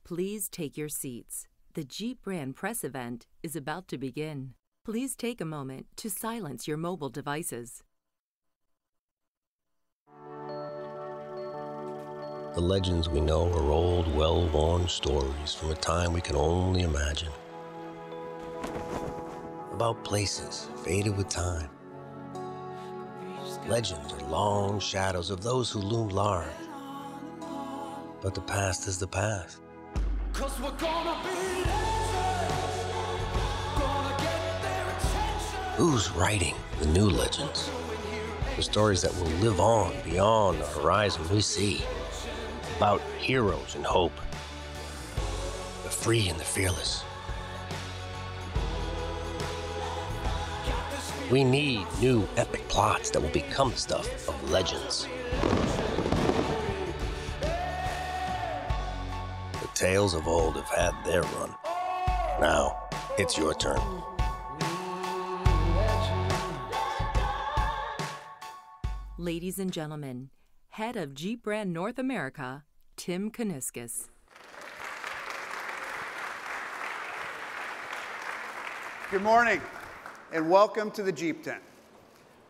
Please take your seats. The Jeep brand press event is about to begin. Please take a moment to silence your mobile devices. The legends we know are old, well-worn stories from a time we can only imagine. About places faded with time. Legends are long shadows of those who loomed large. But the past is the past. 'Cause we're gonna be legends, gonna get their attention. Who's writing the new legends? The stories that will live on beyond the horizon we see. About heroes and hope, the free and the fearless. We need new epic plots that will become the stuff of legends. The tales of old have had their run. Now, it's your turn. Ladies and gentlemen, head of Jeep brand North America, Tim Kuniskis. Good morning, and welcome to the Jeep tent.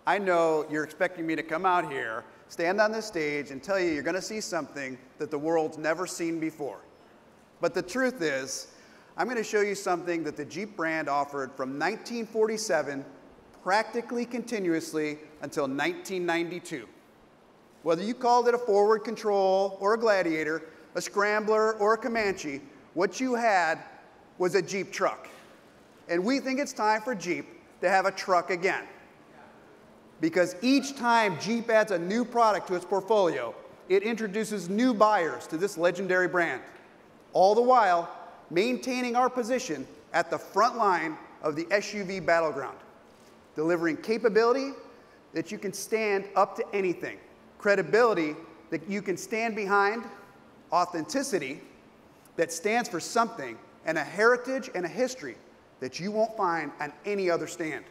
I know you're expecting me to come out here, stand on this stage, and tell you you're going to see something that the world's never seen before. But the truth is, I'm going to show you something that the Jeep brand offered from 1947 practically continuously until 1992. Whether you called it a forward control or a Gladiator, a Scrambler or a Comanche, what you had was a Jeep truck. And we think it's time for Jeep to have a truck again. Because each time Jeep adds a new product to its portfolio, it introduces new buyers to this legendary brand, all the while maintaining our position at the front line of the SUV battleground, delivering capability that you can stand up to anything, credibility that you can stand behind, authenticity that stands for something, and a heritage and a history that you won't find on any other stand.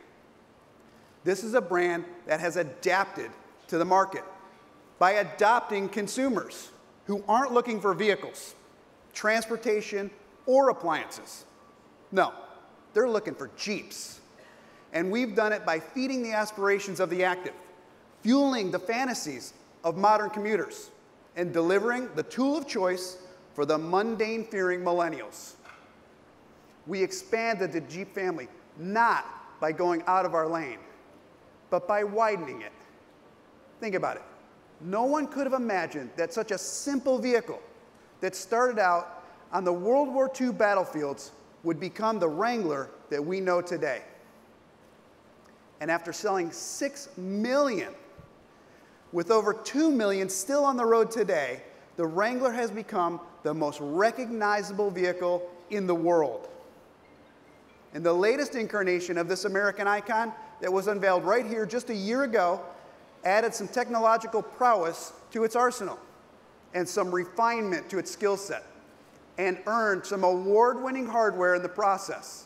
This is a brand that has adapted to the market by adopting consumers who aren't looking for vehicles, transportation, or appliances. No, they're looking for Jeeps. And we've done it by feeding the aspirations of the active, fueling the fantasies of modern commuters, and delivering the tool of choice for the mundane-fearing millennials. We expanded the Jeep family not by going out of our lane, but by widening it. Think about it. No one could have imagined that such a simple vehicle that started out on the World War II battlefields would become the Wrangler that we know today. And after selling 6 million, with over 2 million still on the road today, the Wrangler has become the most recognizable vehicle in the world. And the latest incarnation of this American icon that was unveiled right here just a year ago added some technological prowess to its arsenal and some refinement to its skill set and earned some award-winning hardware in the process.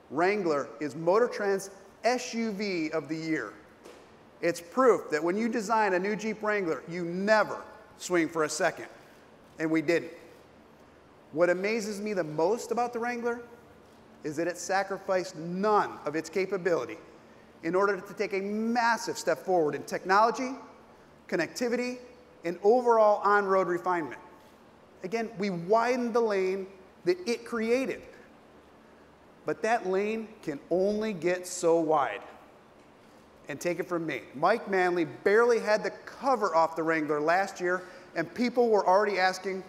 Wrangler is Motor Trend's SUV of the year. It's proof that when you design a new Jeep Wrangler, you never swing for a second. And we didn't. What amazes me the most about the Wrangler is that it sacrificed none of its capability in order to take a massive step forward in technology, connectivity, and overall on-road refinement. Again, we widened the lane that it created. But that lane can only get so wide. And take it from me, Mike Manley barely had the cover off the Wrangler last year, and people were already asking,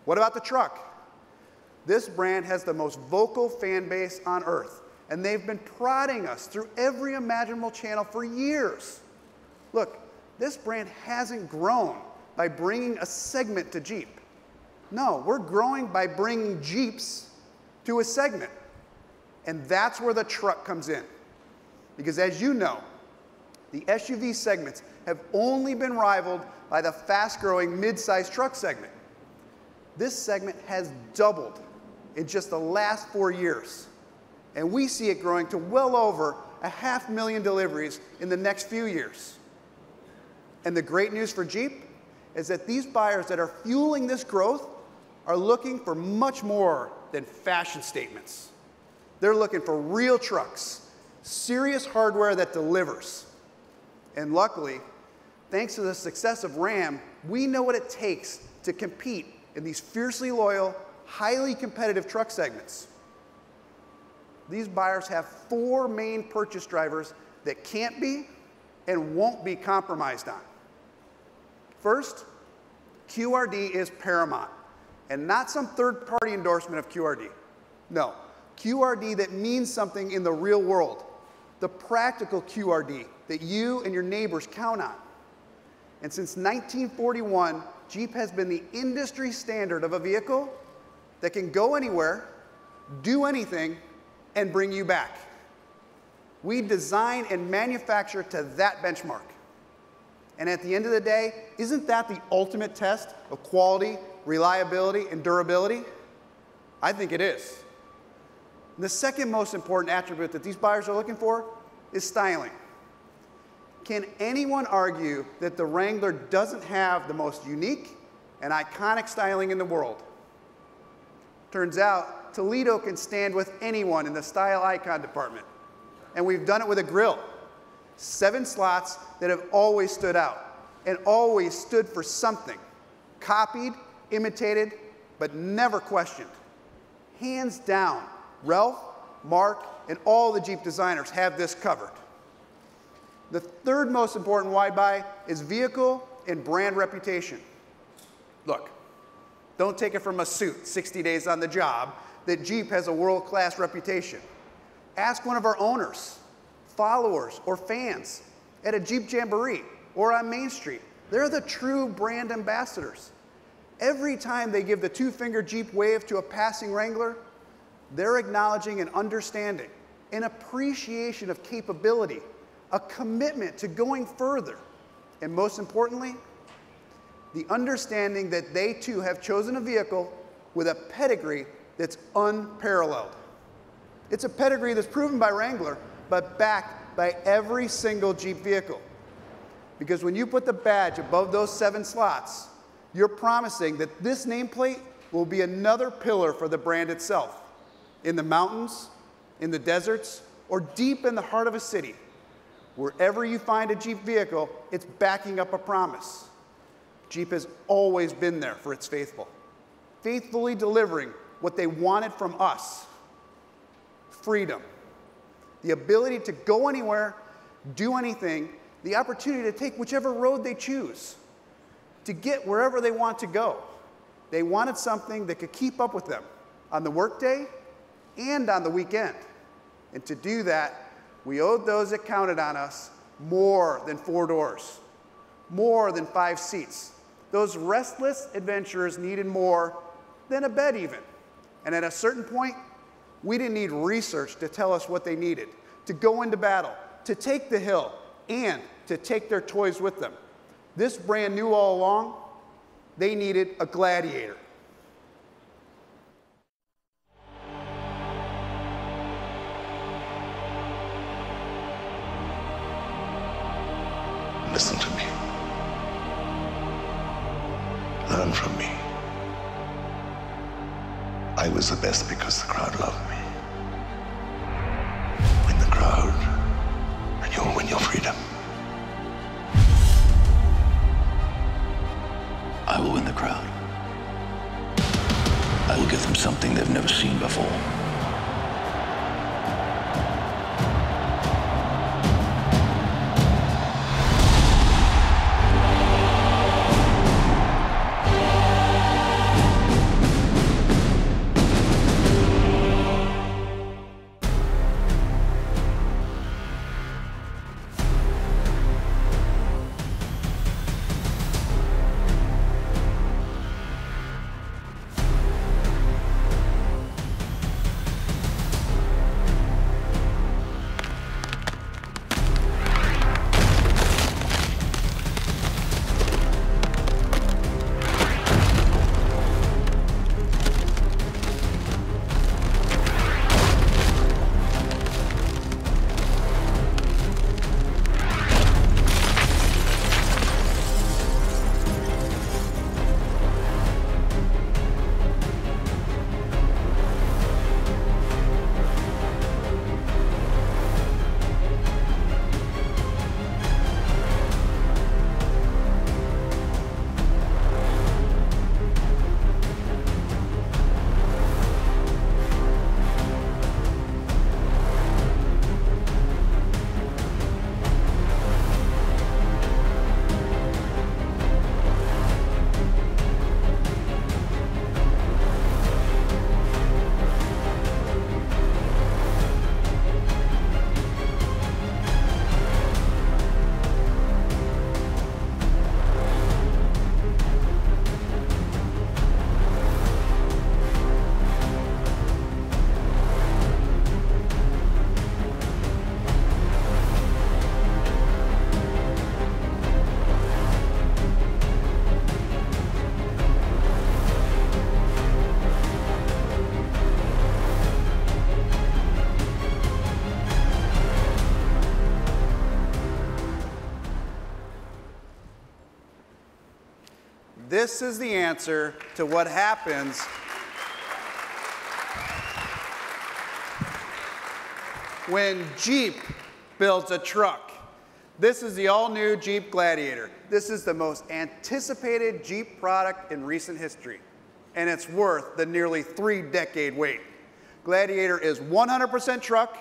what about the truck? This brand has the most vocal fan base on earth, and they've been prodding us through every imaginable channel for years. Look, this brand hasn't grown by bringing a segment to Jeep. No, we're growing by bringing Jeeps to a segment. And that's where the truck comes in. Because as you know, the SUV segments have only been rivaled by the fast-growing mid-size truck segment. This segment has doubled in just the last 4 years. And we see it growing to well over 500,000 deliveries in the next few years. And the great news for Jeep is that these buyers that are fueling this growth are looking for much more than fashion statements. They're looking for real trucks, serious hardware that delivers. And luckily, thanks to the success of Ram, we know what it takes to compete in these fiercely loyal, highly competitive truck segments. These buyers have 4 main purchase drivers that can't be and won't be compromised on. First, QRD is paramount, and not some third-party endorsement of QRD. No, QRD that means something in the real world, the practical QRD that you and your neighbors count on. And since 1941, Jeep has been the industry standard of a vehicle that can go anywhere, do anything, and bring you back. We design and manufacture to that benchmark. And at the end of the day, isn't that the ultimate test of quality, reliability, and durability? I think it is. And the second most important attribute that these buyers are looking for is styling. Can anyone argue that the Wrangler doesn't have the most unique and iconic styling in the world? Turns out, Toledo can stand with anyone in the style icon department. And we've done it with a grill. 7 slots that have always stood out and always stood for something. Copied, imitated, but never questioned. Hands down, Ralph, Mark, and all the Jeep designers have this covered. The third most important why buy is vehicle and brand reputation. Look, don't take it from a suit 60 days on the job that Jeep has a world-class reputation. Ask one of our owners, followers, or fans at a Jeep Jamboree or on Main Street. They're the true brand ambassadors. Every time they give the 2-finger Jeep wave to a passing Wrangler, they're acknowledging an understanding, an appreciation of capability, a commitment to going further, and most importantly, the understanding that they too have chosen a vehicle with a pedigree that's unparalleled. It's a pedigree that's proven by Wrangler, but backed by every single Jeep vehicle. Because when you put the badge above those 7 slots, you're promising that this nameplate will be another pillar for the brand itself. In the mountains, in the deserts, or deep in the heart of a city, wherever you find a Jeep vehicle, it's backing up a promise. Jeep has always been there for its faithful, faithfully delivering what they wanted from us: freedom, the ability to go anywhere, do anything, the opportunity to take whichever road they choose, to get wherever they want to go. They wanted something that could keep up with them on the workday and on the weekend. And to do that, we owed those that counted on us more than 4 doors, more than 5 seats. Those restless adventurers needed more than a bed even. And at a certain point, we didn't need research to tell us what they needed: to go into battle, to take the hill, and to take their toys with them. This brand knew all along they needed a Gladiator. Listen to me. Learn from me. I was the best because the crowd loved me. Win the crowd, and you'll win your freedom. I will win the crowd. I will give them something they've never seen before. this is the answer to what happens when Jeep builds a truck. This is the all-new Jeep Gladiator. This is the most anticipated Jeep product in recent history, and it's worth the nearly 3-decade wait. Gladiator is 100% truck,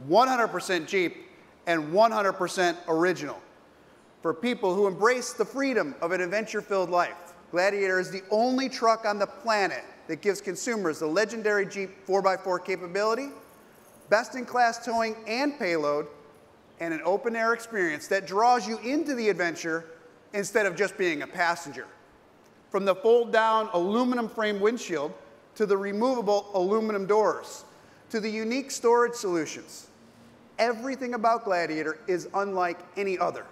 100% Jeep, and 100% original. For people who embrace the freedom of an adventure-filled life, Gladiator is the only truck on the planet that gives consumers the legendary Jeep 4x4 capability, best-in-class towing and payload, and an open-air experience that draws you into the adventure instead of just being a passenger. From the fold-down aluminum frame windshield to the removable aluminum doors to the unique storage solutions, everything about Gladiator is unlike any other,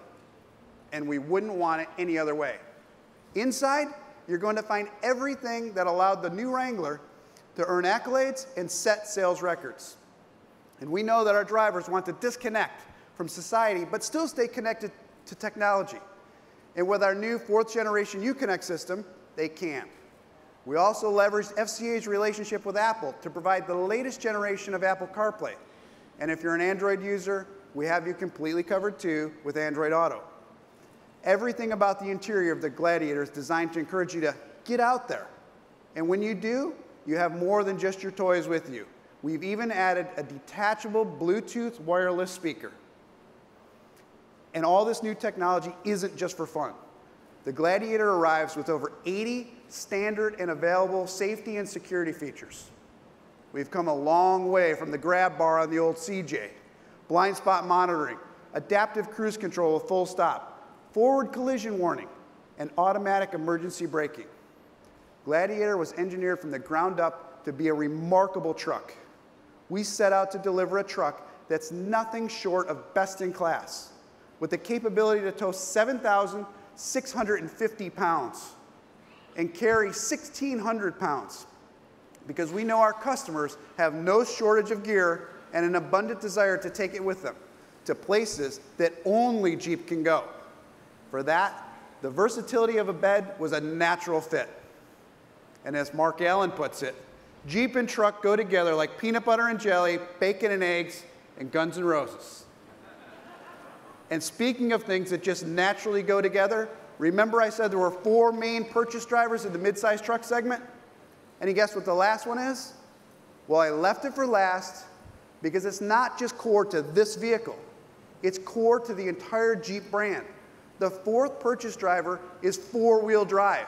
and we wouldn't want it any other way. Inside, you're going to find everything that allowed the new Wrangler to earn accolades and set sales records. And we know that our drivers want to disconnect from society, but still stay connected to technology. And with our new 4th generation Uconnect system, they can. We also leveraged FCA's relationship with Apple to provide the latest generation of Apple CarPlay. And if you're an Android user, we have you completely covered too with Android Auto. Everything about the interior of the Gladiator is designed to encourage you to get out there. And when you do, you have more than just your toys with you. We've even added a detachable Bluetooth wireless speaker. And all this new technology isn't just for fun. The Gladiator arrives with over 80 standard and available safety and security features. We've come a long way from the grab bar on the old CJ, blind spot monitoring, adaptive cruise control with full stop, forward collision warning, and automatic emergency braking. Gladiator was engineered from the ground up to be a remarkable truck. We set out to deliver a truck that's nothing short of best in class, with the capability to tow 7,650 pounds and carry 1,600 pounds, because we know our customers have no shortage of gear and an abundant desire to take it with them to places that only Jeep can go. For that, the versatility of a bed was a natural fit. And as Mark Allen puts it, Jeep and truck go together like peanut butter and jelly, bacon and eggs, and Guns N' Roses. And speaking of things that just naturally go together, remember I said there were 4 main purchase drivers in the midsize truck segment? And you guess what the last one is? Well, I left it for last because it's not just core to this vehicle. It's core to the entire Jeep brand. The 4th purchase driver is 4-wheel drive.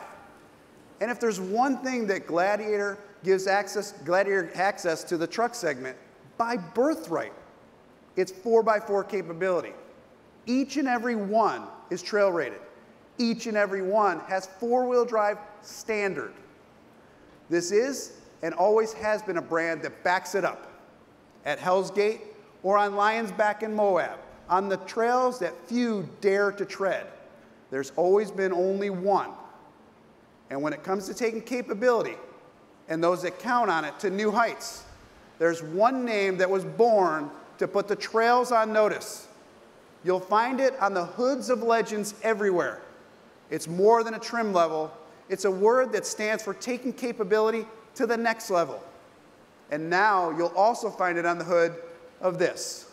And if there's one thing that Gladiator gives access to the truck segment by birthright, it's 4x4 capability. Each and every one is trail rated. Each and every one has 4-wheel drive standard. This is and always has been a brand that backs it up. At Hell's Gate or on Lion's Back in Moab, on the trails that few dare to tread, there's always been only one. And when it comes to taking capability and those that count on it to new heights, there's one name that was born to put the trails on notice. You'll find it on the hoods of legends everywhere. It's more than a trim level. It's a word that stands for taking capability to the next level. And now you'll also find it on the hood of this.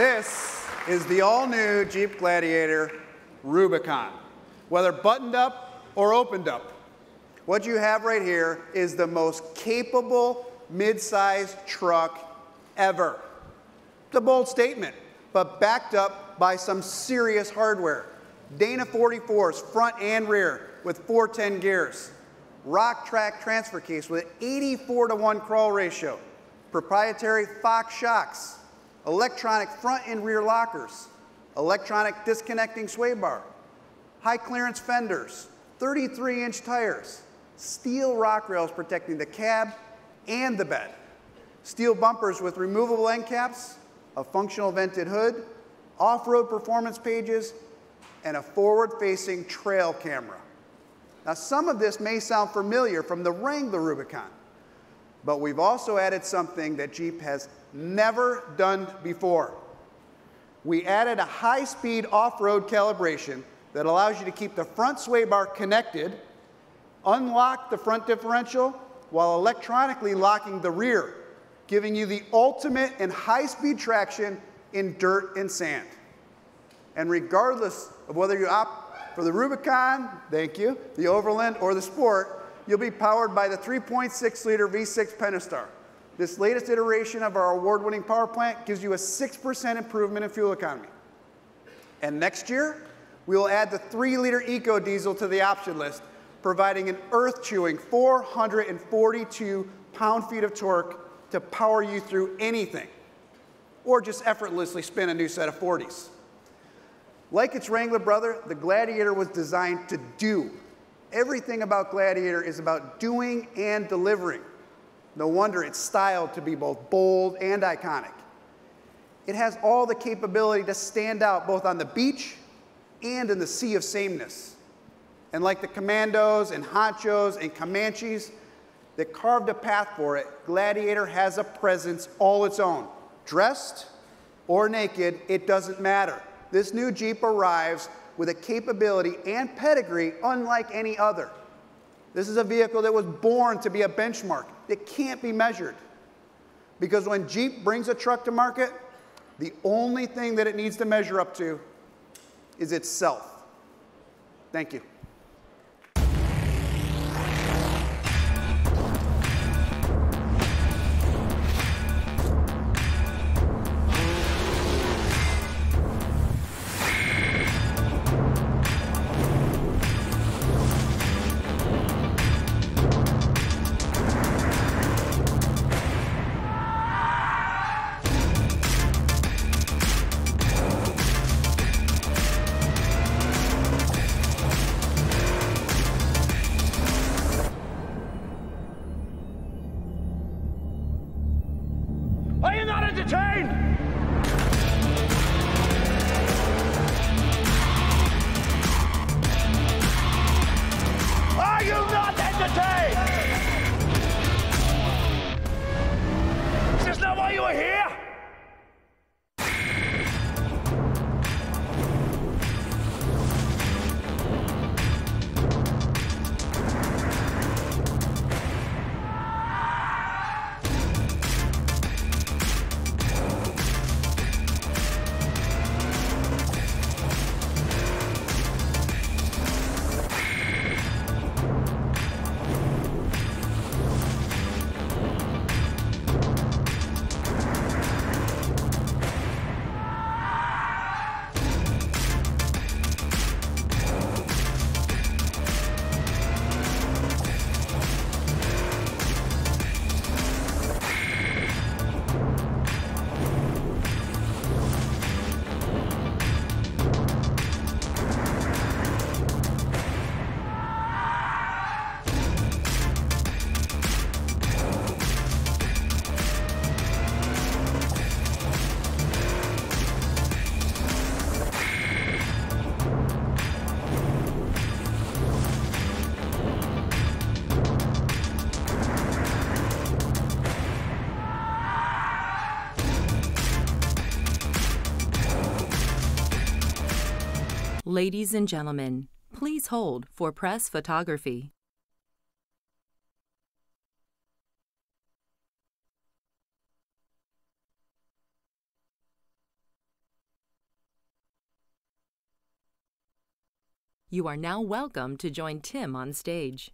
This is the all-new Jeep Gladiator Rubicon. Whether buttoned up or opened up, what you have right here is the most capable mid-size truck ever. It's a bold statement, but backed up by some serious hardware. Dana 44s front and rear with 410 gears. Rock track transfer case with an 84-to-1 crawl ratio. Proprietary Fox shocks. Electronic front and rear lockers, electronic disconnecting sway bar, high clearance fenders, 33-inch tires, steel rock rails protecting the cab and the bed, steel bumpers with removable end caps, a functional vented hood, off-road performance pages, and a forward-facing trail camera. Now, some of this may sound familiar from the Wrangler Rubicon, but we've also added something that Jeep has never done before. We added a high-speed off-road calibration that allows you to keep the front sway bar connected, unlock the front differential while electronically locking the rear, giving you the ultimate in high-speed traction in dirt and sand. And regardless of whether you opt for the Rubicon, thank you, the Overland, or the Sport, you'll be powered by the 3.6-liter V6 Pentastar. This latest iteration of our award-winning power plant gives you a 6% improvement in fuel economy. And next year, we will add the 3-liter Eco Diesel to the option list, providing an earth-chewing 442 pound-feet of torque to power you through anything, or just effortlessly spin a new set of 40s. Like its Wrangler brother, the Gladiator was designed to do. Everything about Gladiator is about doing and delivering. No wonder it's styled to be both bold and iconic. It has all the capability to stand out both on the beach and in the sea of sameness. And like the Commandos and Honchos and Comanches that carved a path for it, Gladiator has a presence all its own. Dressed or naked, it doesn't matter. This new Jeep arrives with a capability and pedigree unlike any other. This is a vehicle that was born to be a benchmark. It can't be measured. Because when Jeep brings a truck to market, the only thing that it needs to measure up to is itself. Thank you. Are you not entertained? Are you not entertained? Is this not why you are here? Ladies and gentlemen, please hold for press photography. You are now welcome to join Tim on stage.